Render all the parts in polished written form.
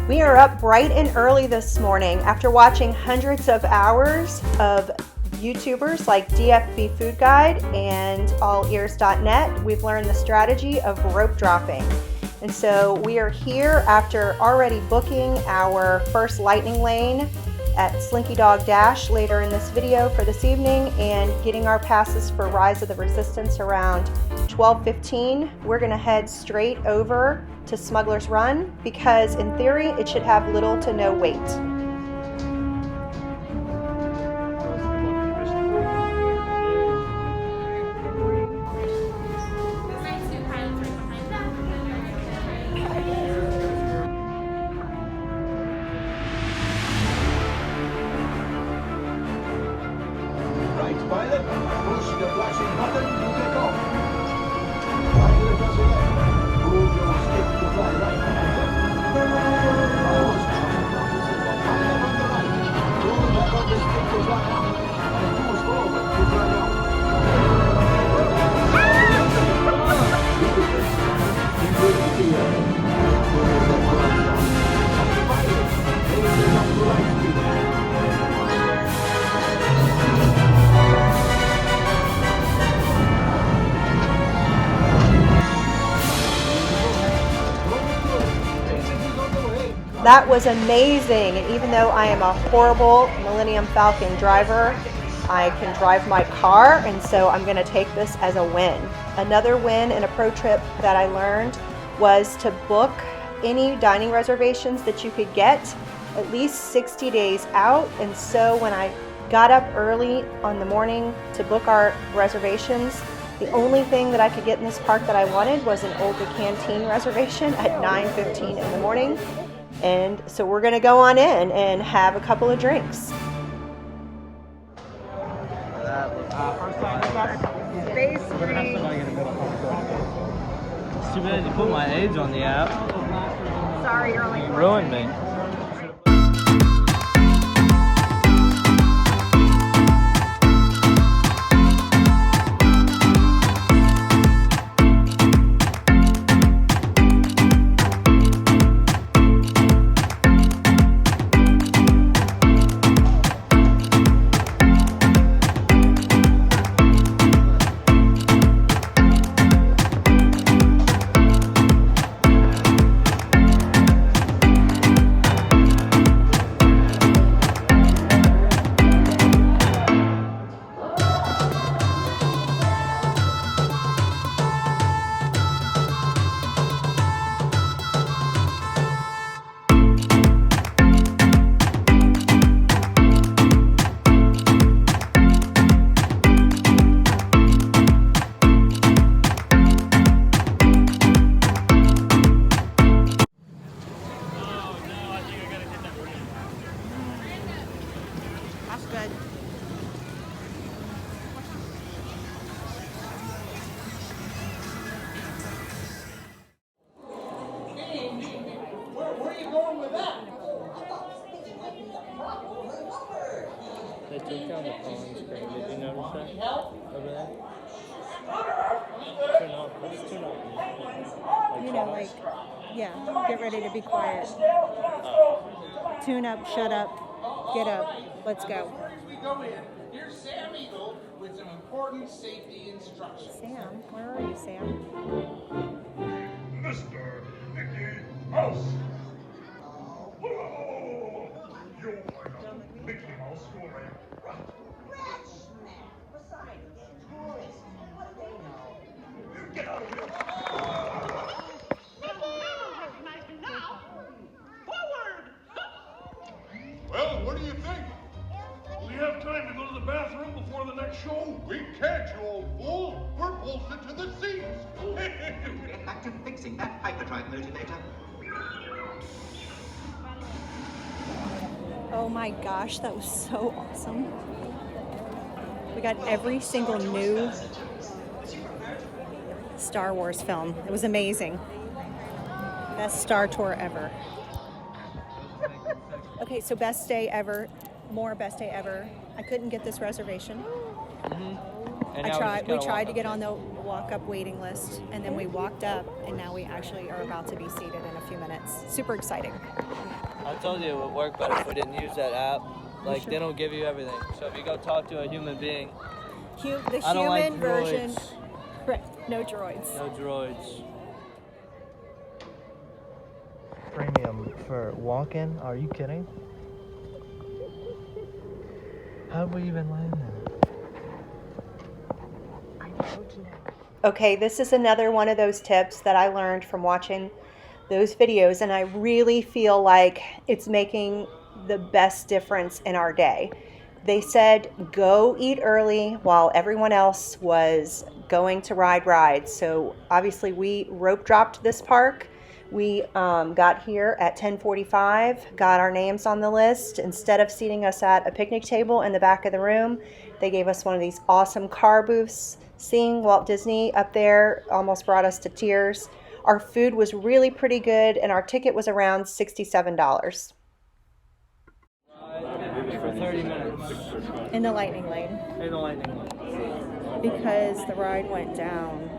We are up bright and early this morning after watching hundreds of hours of YouTubers like DFB Food Guide and allears.net. We've learned the strategy of rope dropping. And so we are here after already booking our first lightning lane at Slinky Dog Dash later in this video for this evening and getting our passes for Rise of the Resistance around 12:15. We're going to head straight over to Smuggler's Run because in theory it should have little to no wait. Pilot, push the flashing button to take off. Pilot does it. Move your stick to fly right and left. I was trying not to see the pilot on the right. Pull back on the stick to fly out. And push forward to fly out. That was amazing, and even though I am a horrible Millennium Falcon driver, I can drive my car, and so I'm going to take this as a win. Another win in a pro trip that I learned was to book any dining reservations that you could get at least 60 days out, and so when I got up early on the morning to book our reservations, the only thing that I could get in this park that I wanted was an Old Canteen reservation at 9:15 in the morning. And so we're going to go on in and have a couple of drinks. Space It's too bad you put my age on the app. Sorry, you're only You ruined me. That's good. Where are you going with that? They took down the pawn screen. Did you notice that? Over there? Turn off. Let's turn off. You know, like, yeah, get ready to be quiet. Tune up, shut up, get up, let's go. As we go in, here's Sam Eagle with some important safety instructions. Sam, where are you, Sam? Mr. Mickey Mouse. Whoa! You're like a Mickey Mouse story. Rat snack. Besides, tourists. What do they know? You get out of here. Well, what do you think? We have time to go to the bathroom before the next show? We can't, you old fool. We're bolted to the seats. Get back to fixing that hyperdrive motivator. Oh my gosh, that was so awesome. We got every single new Star Wars film. It was amazing. Best Star Tour ever. Okay, so best day ever. More best day ever. I couldn't get this reservation. And I now tried. We just gotta tried walk to up get there. on the walk-up waiting list, and then we walked up, and now we actually are about to be seated in a few minutes. Super exciting. I told you it would work better if we didn't use that app. Like, sure? they don't give you everything. So if you go talk to a human being, The I don't like human version. droids. Right. No droids. No droids. Premium for walking? Are you kidding? How'd we even land there? Okay, this is another one of those tips that I learned from watching those videos, and I really feel like it's making the best difference in our day. They said go eat early while everyone else was going to ride rides. So obviously we rope dropped this park. We got here at 10:45, got our names on the list. Instead of seating us at a picnic table in the back of the room, they gave us one of these awesome car booths. Seeing Walt Disney up there almost brought us to tears. Our food was really pretty good, and our ticket was around $67. For 30 minutes In the lightning lane, in the lightning lane. because the ride went down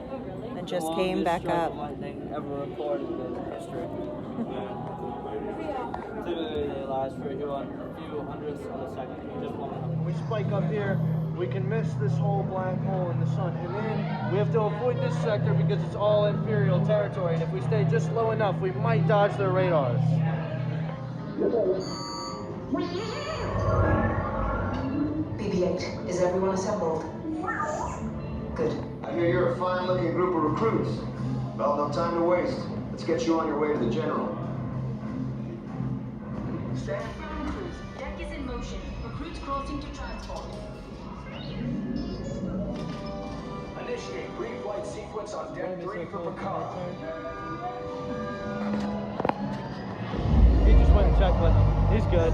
and just came back up. Lightning ever recorded in history. Typically they last for a few hundredths of a second. Just one. We spike up here, we can miss this whole black hole in the sun, and then we have to avoid this sector because it's all Imperial territory, and if we stay just low enough, we might dodge their radars. BB-8, is everyone assembled? Good. I hear you're a fine-looking group of recruits. Well, no time to waste. Let's get you on your way to the general. Stand. Deck is in motion. Recruits crossing to transport. Initiate pre-flight sequence on deck 3 for Picard. He just went and checked with him. He's good.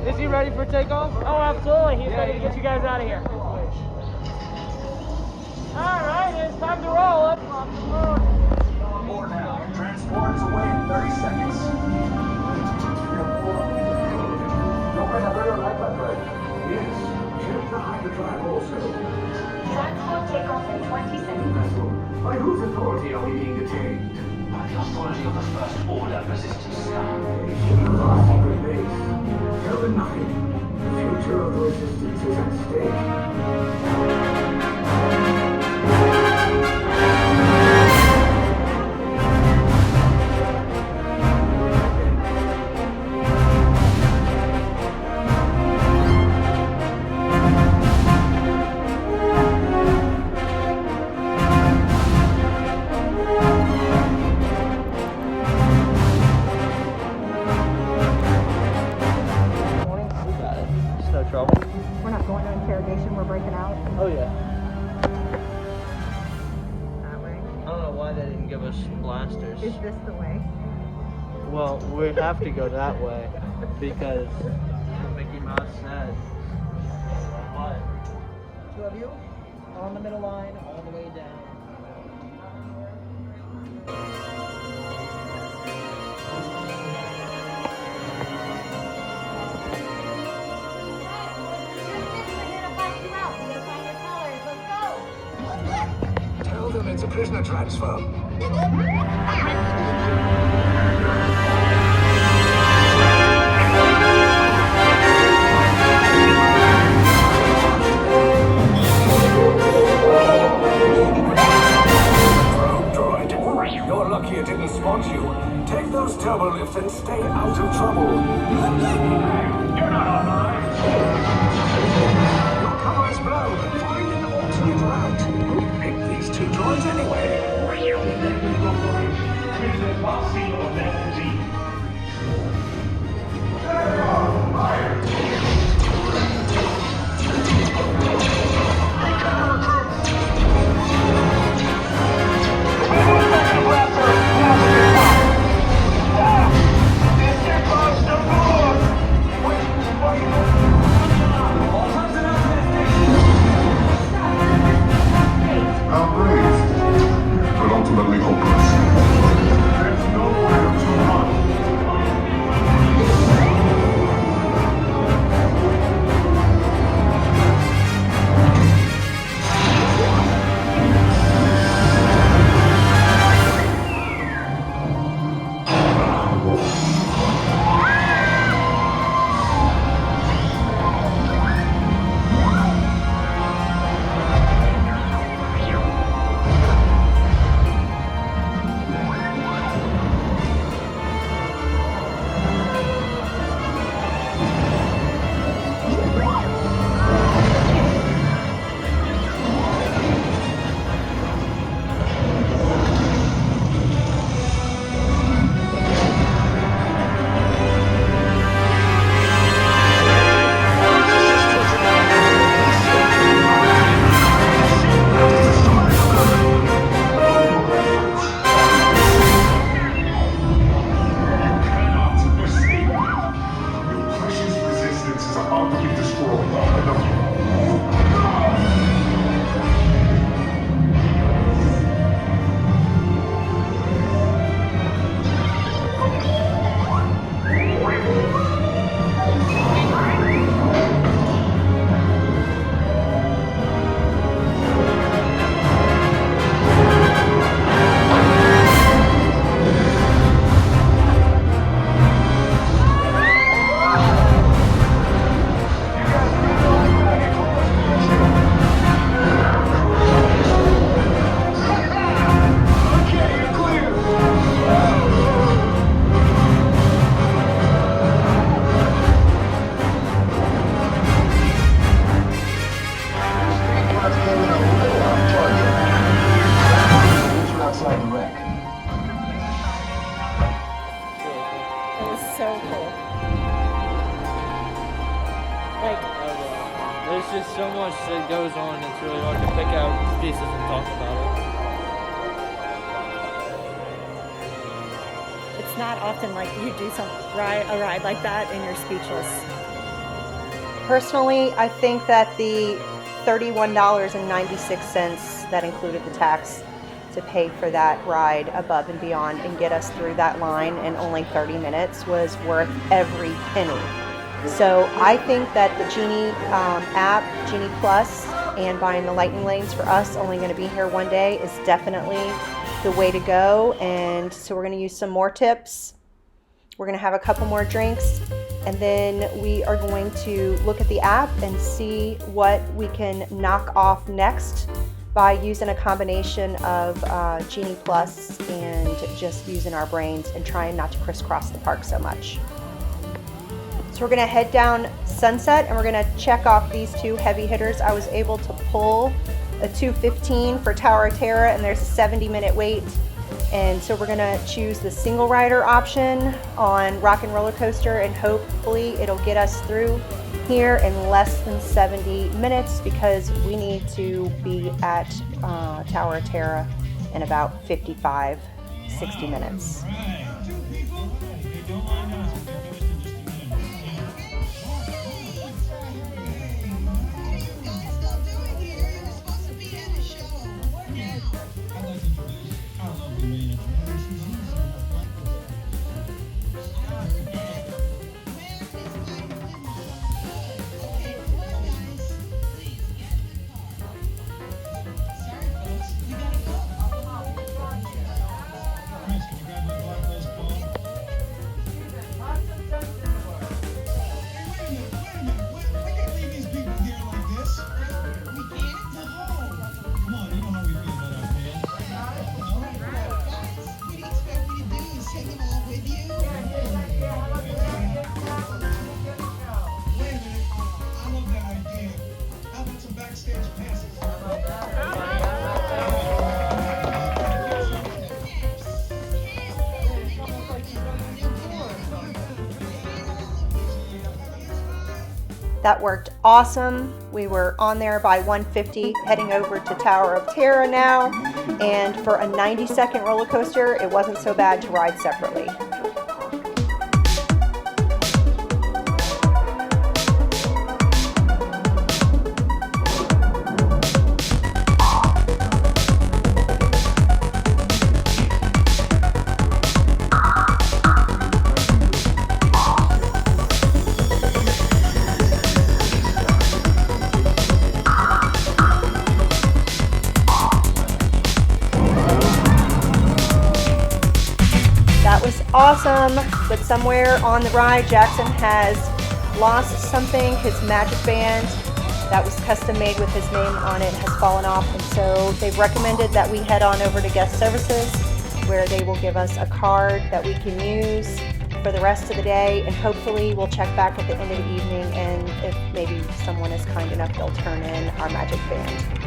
Is he ready for takeoff? Oh, absolutely. He's ready to get you guys out of here. All right, it's time to roll. Let's off the road. On board now. Transport is away in 30 seconds. Yes. Check the hyperdrive also. Transport takeoff in 20 seconds. By whose authority are we being detained? By the authority of the First Order resistance. Of our secret base. Tell them nothing. The future of the resistance is at stake. We got it. It's no trouble. We're not going to interrogation, we're breaking out Oh yeah. that way. I don't know why they didn't give us blasters. Is this the way? Well, we have to go that way because Mickey Mouse said. What? Two of you on the middle line, all the way down. Tell them it's a prisoner transfer. Droid, you're lucky it didn't spot you. Take those turbo lifts and stay out of trouble. You're not authorized. Your cover is blown. Find an alternate route. Who picked these two droids anyway? Outraged, but ultimately hopeless. There's nowhere to It was so cool. Like, There's just so much that goes on. It's really hard to pick out pieces and talk about it. it's not often like you do a ride like that and you're speechless. Personally, I think that the $31.96 that included the tax to pay for that ride above and beyond and get us through that line in only 30 minutes was worth every penny. So I think that the Genie app, Genie Plus, and buying the lightning lanes for us only going to be here one day is definitely the way to go. And so we're going to use some more tips. We're going to have a couple more drinks, and then we are going to look at the app and see what we can knock off next by using a combination of Genie Plus and just using our brains and trying not to crisscross the park so much. So we're gonna head down Sunset and we're gonna check off these two heavy hitters. I was able to pull a 2:15 for Tower of Terror, and there's a 70-minute wait. And so we're gonna choose the single rider option on Rock and Roller Coaster, and hopefully it'll get us through here in less than 70 minutes because we need to be at Tower of Terror in about 55, 60 minutes. That worked awesome. We were on there by 1:50, heading over to Tower of Terror now. And for a 90-second roller coaster, it wasn't so bad to ride separately. Awesome. but somewhere on the ride, Jaxon has lost something. His magic band that was custom made with his name on it has fallen off, and so they've recommended that we head on over to guest services, where they will give us a card that we can use for the rest of the day, and hopefully we'll check back at the end of the evening, and if maybe someone is kind enough, they'll turn in our magic band.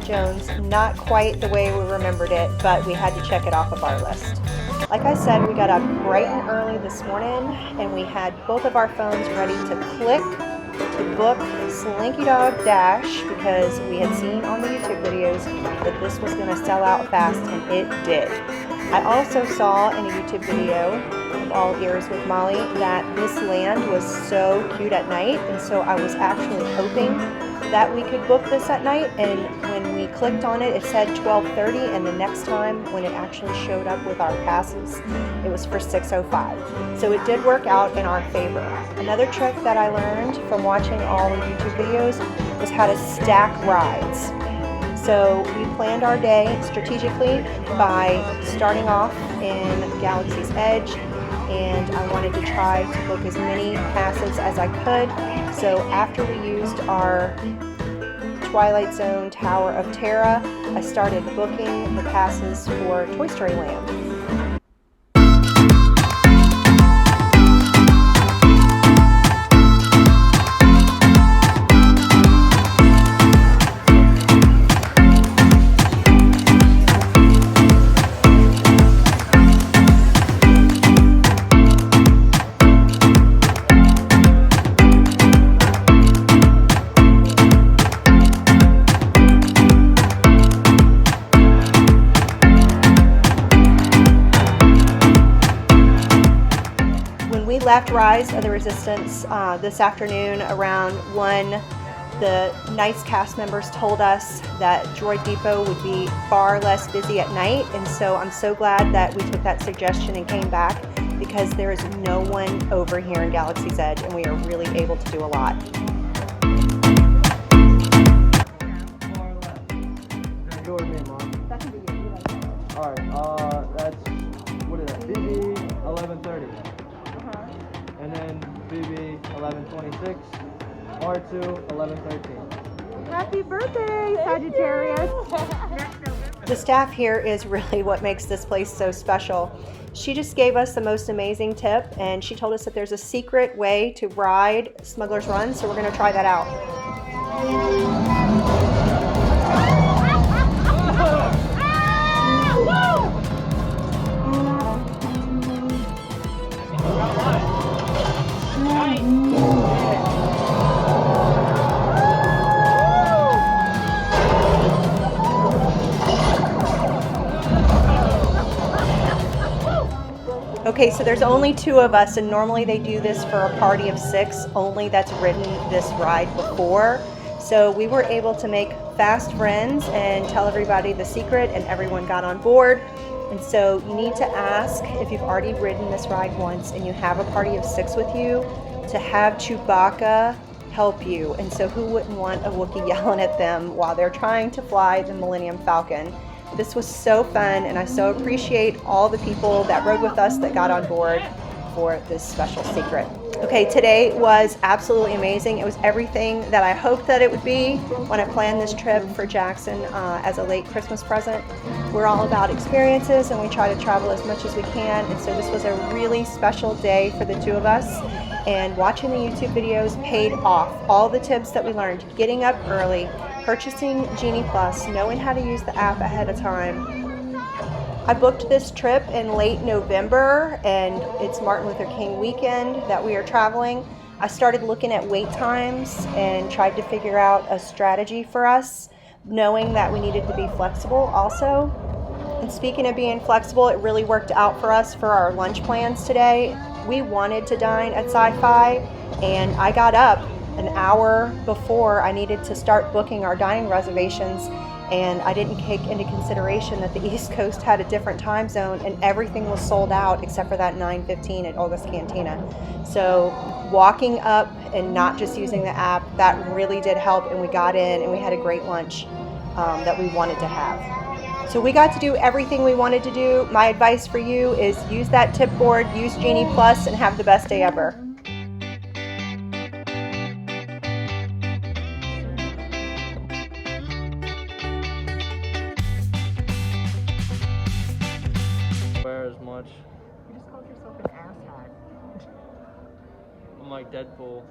Jones, not quite the way we remembered it, but we had to check it off of our list. Like I said, we got up bright and early this morning, and we had both of our phones ready to click to book Slinky Dog Dash, because we had seen on the YouTube videos that this was going to sell out fast, and it did. I also saw in a YouTube video of All Ears with Molly that this land was so cute at night, and so I was actually hoping that we could book this at night, and when we clicked on it, it said 12:30, and the next time when it actually showed up with our passes, it was for 6:05. So it did work out in our favor. Another trick that I learned from watching all the YouTube videos was how to stack rides. So we planned our day strategically by starting off in Galaxy's Edge, and I wanted to try to book as many passes as I could. So after we used our Twilight Zone Tower of Terror, I started booking the passes for Toy Story Land. Left Rise of the Resistance this afternoon around 1. The nice cast members told us that Droid Depot would be far less busy at night, and so I'm so glad that we took that suggestion and came back, because there is no one over here in Galaxy's Edge, and we are really able to do a lot. Go with me, Mom. That can be you. Alright, that's, what is that, BB 1130. And then BB 1126, R2 1113. Happy birthday, Sagittarius! The staff here is really what makes this place so special. She just gave us the most amazing tip, and she told us that there's a secret way to ride Smuggler's Run, so we're going to try that out. Okay, so there's only 2 of us, and normally they do this for a party of 6 only that's ridden this ride before. So we were able to make fast friends and tell everybody the secret, and everyone got on board. And so you need to ask, if you've already ridden this ride once and you have a party of 6 with you, to have Chewbacca help you. And so who wouldn't want a Wookiee yelling at them while they're trying to fly the Millennium Falcon? This was so fun, and I so appreciate all the people that rode with us that got on board for this special secret. Okay, today was absolutely amazing. It was everything that I hoped that it would be when I planned this trip for Jaxon as a late Christmas present. We're all about experiences, and we try to travel as much as we can, and so this was a really special day for the 2 of us, and watching the YouTube videos paid off. All the tips that we learned, getting up early, purchasing Genie Plus, knowing how to use the app ahead of time. I booked this trip in late November, and it's Martin Luther King weekend that we are traveling. I started looking at wait times and tried to figure out a strategy for us, knowing that we needed to be flexible also. And speaking of being flexible, it really worked out for us for our lunch plans today. We wanted to dine at Sci-Fi, and I got up an hour before I needed to start booking our dining reservations, and I didn't take into consideration that the East Coast had a different time zone and everything was sold out except for that 9:15 at Olga's Cantina. So walking up and not just using the app, that really did help, and we got in and we had a great lunch that we wanted to have. So we got to do everything we wanted to do. My advice for you is use that tip board, use Genie Plus, and have the best day ever. Wear as much. You just called yourself an asshat. I'm like Deadpool.